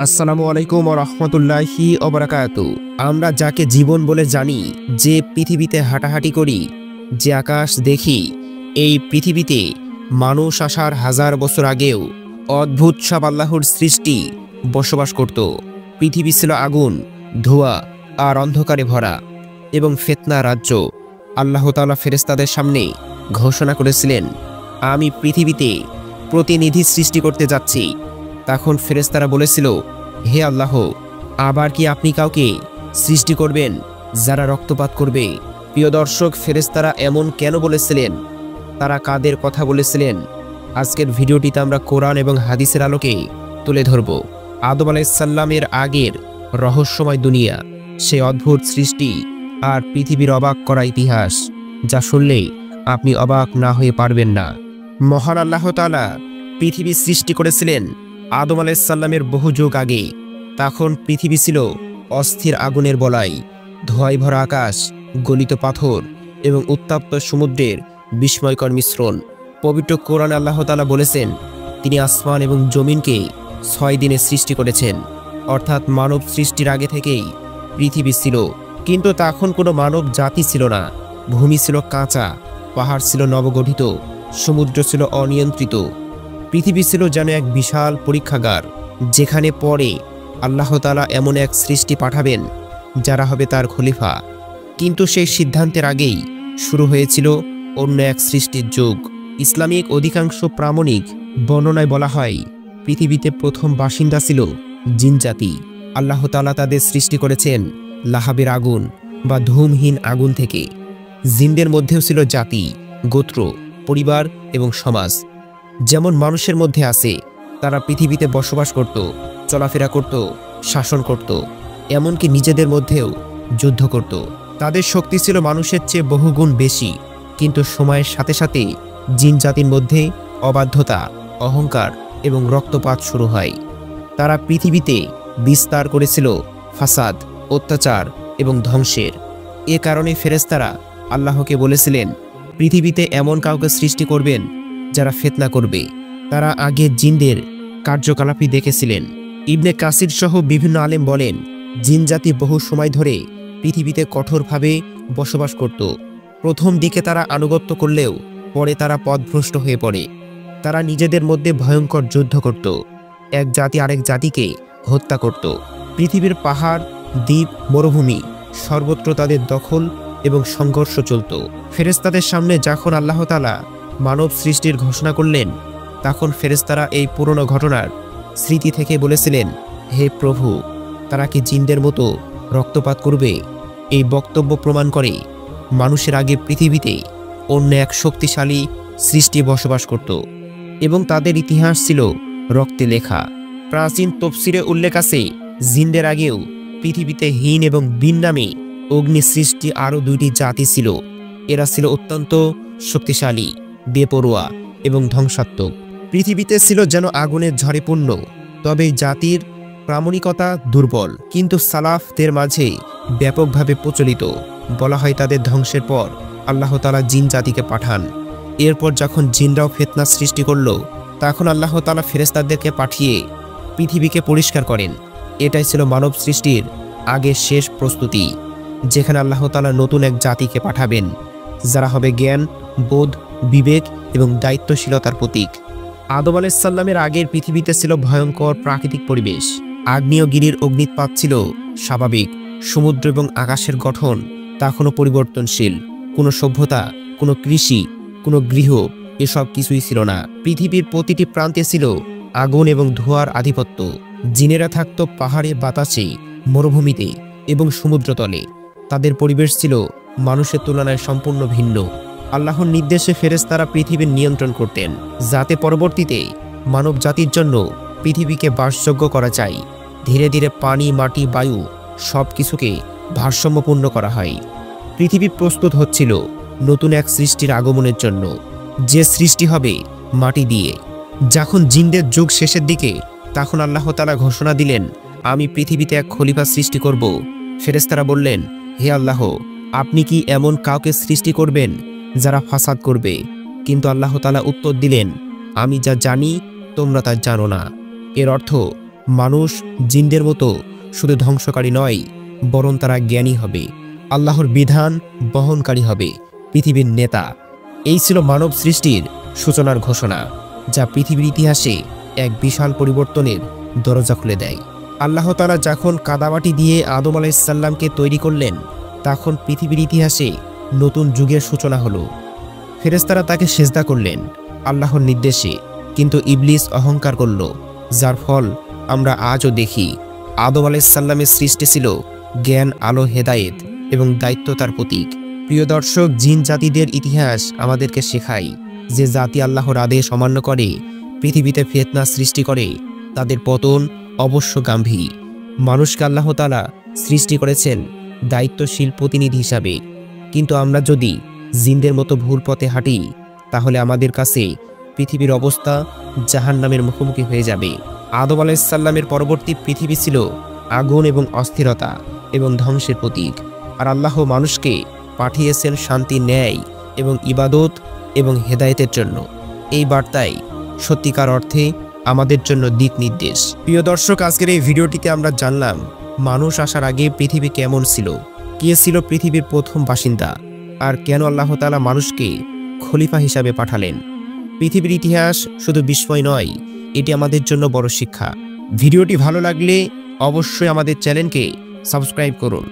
আসসালামু আলাইকুম ওয়া রাহমাতুল্লাহি ওয়া বারাকাতু। আমরা যাকে জীবন বলে জানি, যে পৃথিবীতে হাঁটাহাঁটি করি, যে আকাশ দেখি, এই পৃথিবীতে মানুষ আসার হাজার বছর আগেও অদ্ভুত সব আল্লাহর সৃষ্টি বসবাস করত। পৃথিবী ছিল আগুন, ধোঁয়া আর অন্ধকারে ভরা এবং ফিতনা রাজ্য। আল্লাহ তাআলা ফেরেশতাদের সামনে ঘোষণা করেছিলেন, আমি পৃথিবীতে প্রতিনিধি সৃষ্টি করতে যাচ্ছি। তখন ফেরেশতারা বলেছিল, হে আল্লাহ, আবার কি আপনি কাউকে সৃষ্টি করবেন যারা রক্তপাত করবে? প্রিয় দর্শক, ফেরেশতারা এমন কেন বলেছিলেন? তারা কাদের কথা বলেছিলেন? আজকের ভিডিওটিতে আমরা কোরআন এবং হাদিসের আলোকে তুলে ধরব। আদম আলাইহিস সালামের আগের রহস্যময় দুনিয়া, সেই অদ্ভুত সৃষ্টি আর পৃথিবীর অবাক করা ইতিহাস, যা শুনলে আপনি অবাক না হয়ে পারবেন না। মহান আল্লাহ তাআলা পৃথিবী সৃষ্টি করেছিলেন আদম আলাইহিস সালামের বহু যুগ আগে। তখন পৃথিবী ছিল অস্থির আগুনের বলয়, ধোঁয়ায় ভরা আকাশ, গলিত পাথর এবং উত্তপ্ত সমুদ্রের বিস্ময়কর মিশ্রণ। পবিত্র কোরআনে আল্লাহ তাআলা বলেছেন, তিনি আসমান এবং জমিনকে 6 দিনে সৃষ্টি করেছেন। অর্থাৎ মানব সৃষ্টির আগে থেকেই পৃথিবী ছিল, কিন্তু তখন কোনো মানব জাতি ছিল না। ভূমি ছিল কাঁচা, পাহাড় ছিল নবগঠিত, সমুদ্র ছিল অনিয়ন্ত্রিত। পৃথিবী ছিল যেন এক বিশাল পরীক্ষাগার, যেখানে পরে আল্লাহ তাআলা এমন এক সৃষ্টি পাঠাবেন যারা হবে তার খলিফা। কিন্তু সেই সিদ্ধান্তের আগেই শুরু হয়েছিল অন্য এক সৃষ্টির যুগ। ইসলামিক অধিকাংশ প্রামাণিক বর্ণনায় বলা হয়, পৃথিবীতে প্রথম বাসিন্দা ছিল জিন জাতি। আল্লাহ তাআলা তাদের সৃষ্টি করেছেন লাহাবের আগুন বা ধূমহীন আগুন থেকে। জিনদের মধ্যেও ছিল জাতি, গোত্র, পরিবার এবং সমাজ। যেমন মানুষের মধ্যে আছে, তারা পৃথিবীতে বসবাস করত, চলাফেরা করত, শাসন করত, এমনকি নিজেদের মধ্যেও যুদ্ধ করত। তাদের শক্তি ছিল মানুষের চেয়ে বহুগুণ বেশি। কিন্তু সময়ের সাথে সাথে জিন জাতির মধ্যে অবাধ্যতা, অহংকার এবং রক্তপাত শুরু হয়। তারা পৃথিবীতে বিস্তার করেছিল ফাসাদ, অত্যাচার এবং ধ্বংসের। এ কারণে ফেরেশতারা আল্লাহকে বলেছিলেন, পৃথিবীতে এমন কাউকে সৃষ্টি করবেন যারা ফিতনা করবে। তারা আগে জিনদের কার্যকলাপই দেখেছিলেন। ইবনে কাসির সহ বিভিন্ন আলেম বলেন, জিন জাতি বহু সময় ধরে পৃথিবীতে কঠোরভাবে বসবাস করত। প্রথম দিকে তারা আনুগত্য করলেও পরে তারা পথভ্রষ্ট হয়ে পড়ে। তারা নিজেদের মধ্যে ভয়ঙ্কর যুদ্ধ করত, এক জাতি আরেক জাতিকে হত্যা করত। পৃথিবীর পাহাড়, দ্বীপ, মরুভূমি সর্বত্র তাদের দখল এবং সংঘর্ষ চলত। ফেরেশতাদের সামনে যখন আল্লাহ তাআলা মানব সৃষ্টির ঘোষণা করলেন, তখন ফেরেশতারা এই পুরনো ঘটনার স্মৃতি থেকে বলেছিলেন, হে প্রভু, তারা কি জিনদের মতো রক্তপাত করবে? এই বক্তব্য প্রমাণ করে মানুষের আগে পৃথিবীতে অন্য এক শক্তিশালী সৃষ্টি বসবাস করত এবং তাদের ইতিহাস ছিল রক্তে লেখা। প্রাচীন তফসিরে উল্লেখ আছে, জিনদের আগেও পৃথিবীতে হিন এবং বিন নামে অগ্নি সৃষ্টি আরও 2টি জাতি ছিল। এরা ছিল অত্যন্ত শক্তিশালী, বেপরোয়া এবং ধ্বংসাত্মক। পৃথিবীতে ছিল যেন আগুনের ঝড়ে পূর্ণ। তবে জাতির প্রামাণিকতা দুর্বল, কিন্তু সালাফদের মাঝে ব্যাপকভাবে প্রচলিত। বলা হয়, তাদের ধ্বংসের পর আল্লাহ তাআলা জিন জাতিকে পাঠান। এরপর যখন জিনরাও ফিতনা সৃষ্টি করল, তখন আল্লাহ তাআলা ফেরেশতাদেরকে পাঠিয়ে পৃথিবীকে পরিষ্কার করেন। এটাই ছিল মানব সৃষ্টির আগের শেষ প্রস্তুতি, যেখানে আল্লাহ তাআলা নতুন এক জাতিকে পাঠাবেন যারা হবে জ্ঞান, বোধ, বিবেক এবং দায়িত্বশীলতার প্রতীক। আদম আলাইহিস সালামের আগের পৃথিবীতে ছিল ভয়ঙ্কর প্রাকৃতিক পরিবেশ। আগ্নেয়গিরির অগ্নিপাত ছিল স্বাভাবিক। সমুদ্র এবং আকাশের গঠন তখনও পরিবর্তনশীল। কোনো সভ্যতা, কোনো কৃষি, কোনো গৃহ, এসব কিছুই ছিল না। পৃথিবীর প্রতিটি প্রান্তে ছিল আগুন এবং ধোঁয়ার আধিপত্য। জিনেরা থাকত পাহাড়ে, বাতাসে, মরুভূমিতে এবং সমুদ্রতলে। তাদের পরিবেশ ছিল মানুষের তুলনায় সম্পূর্ণ ভিন্ন। আল্লাহর নির্দেশে ফেরেশতারা পৃথিবীর নিয়ন্ত্রণ করতেন, যাতে পরবর্তীতে মানব জাতির জন্য পৃথিবীকে বাসযোগ্য করা যায়। ধীরে ধীরে পানি, মাটি, বায়ু সব কিছুকে ভারসাম্যপূর্ণ করা হয়। পৃথিবী প্রস্তুত হচ্ছিল নতুন এক সৃষ্টির আগমনের জন্য, যে সৃষ্টি হবে মাটি দিয়ে। যখন জিনদের যুগ শেষের দিকে, তখন আল্লাহ তাআলা ঘোষণা দিলেন, আমি পৃথিবীতে এক খলিফা সৃষ্টি করব। ফেরেশতারা বললেন, হে আল্লাহ, আপনি কি এমন কাউকে সৃষ্টি করবেন যারা ফাসাদ করবে? কিন্তু আল্লাহ তাআলা উত্তর দিলেন, আমি যা জানি তোমরা তা জানো না। এর অর্থ মানুষ জিনদের মতো শুধু ধ্বংসকারী নয়, বরং তারা জ্ঞানী হবে, আল্লাহর বিধান বহনকারী হবে, পৃথিবীর নেতা। এই ছিল মানব সৃষ্টির সূচনার ঘোষণা, যা পৃথিবীর ইতিহাসে এক বিশাল পরিবর্তনের দরজা খুলে দেয়। আল্লাহ তাআলা যখন কাদামাটি দিয়ে আদম আলাইহিস সালামকে তৈরি করলেন, তখন পৃথিবীর ইতিহাসে নতুন যুগের সূচনা হলো। ফেরেশতারা তাকে সিজদা করলেন আল্লাহর নির্দেশে, কিন্তু ইবলিস অহংকার করল, যার ফল আমরা আজও দেখি। আদম আলাইহিস সালামের সৃষ্টি ছিল জ্ঞান, আলো, হেদায়েত এবং দায়িত্বতার প্রতীক। প্রিয় দর্শক, জিন জাতিদের ইতিহাস আমাদেরকে শেখায় যে জাতি আল্লাহর আদেশ অমান্য করে, পৃথিবীতে ফিতনা সৃষ্টি করে, তাদের পতন অবশ্য গাম্ভীর। মানুষকে আল্লাহ তাআলা সৃষ্টি করেছেন দায়িত্বশীল প্রতিনিধি হিসাবে, কিন্তু আমরা যদি জিনদের মতো ভুল পথে হাঁটি, তাহলে আমাদের কাছে পৃথিবীর অবস্থা জাহান্নামের মুখোমুখি হয়ে যাবে। আদম আলাইহিস সালামের পরবর্তী পৃথিবী ছিল আগুন এবং অস্থিরতা এবং ধ্বংসের প্রতীক, আর আল্লাহ মানুষকে পাঠিয়েছেন শান্তি, ন্যায় এবং ইবাদত এবং হেদায়েতের জন্য। এই বার্তায় সত্যিকার অর্থে আমাদের জন্য দিক নির্দেশ। প্রিয় দর্শক, আজকের এই ভিডিওটিতে আমরা জানলাম মানুষ আসার আগে পৃথিবী কেমন ছিল, কে ছিল পৃথিবীর প্রথম বাসিন্দা, আর কেন আল্লাহ তাআলা মানুষকে খলিফা হিসাবে পাঠালেন। পৃথিবীর ইতিহাস শুধু বিস্ময় নয়, এটি আমাদের জন্য বড় শিক্ষা। ভিডিওটি ভালো লাগলে অবশ্যই আমাদের চ্যানেলকে সাবস্ক্রাইব করুন।